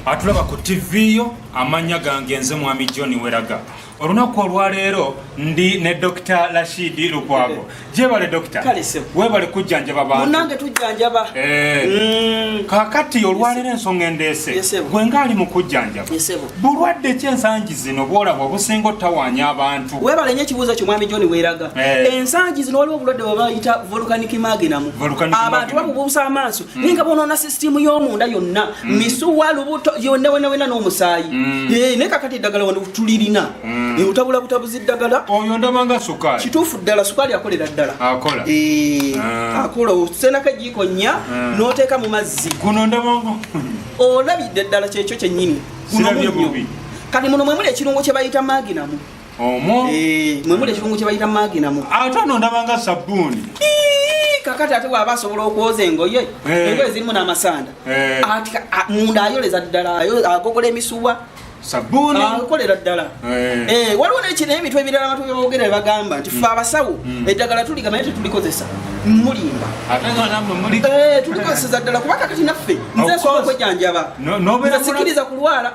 atulaba ku TV yo amanya gange nze mwami John Weraga. Olunaku olwaleero ndi ne Dr. Rashid Lukwago. Jebale Dr. Webale kujjanjaba abantu. Munange tujjanjaba. Kakati olwaleero ensonga endeese. Gwe ngali mu kujjanjaba. Bulwadde kyensangi zino bwolaba obusinga ottawaanya abantu. Webale nnyo ekibuuzo kyo mwami John Weraga. Ensangi zino waliwo obulwadde bwe bayita volcanic maginamu. Abantu bakubuusa amaaso. Ninga bonoona sisitimu y'omunda yonna. Misuwa lubuto yonna wena n'omusaayi. Ne kakati eddagala wano tulirina. Utabula butabuzi ddagala oyo ndabanga sukali kituufu ddala sukali akolera ddala akola akola osenako ejjiiko nnya n'oteeka mu mazzi guno ndabanga olabidde ddala kyekyo kyennyini guno munnyo kati muno mwe muli ekirungo kye bayita maginamu omwo mwe muli ekirungo kye bayita maginamu ate ono ndabanga sabbuuni kakati ate bw'aba asobola okwoza engoye engoye zirimu n'amasanda ati munda ayoleza ddala agogola emisuwa sabuni akolera ddala waliwo n'ekiro ebintu ebirala abantu byogera bagamba nti ffe abasawo eddagala tuligama naye tetulikozesa mulimba tulikozesa ddala kuba kakati naffe nze nsobola okwejjanjaba nze sikiriza kulwala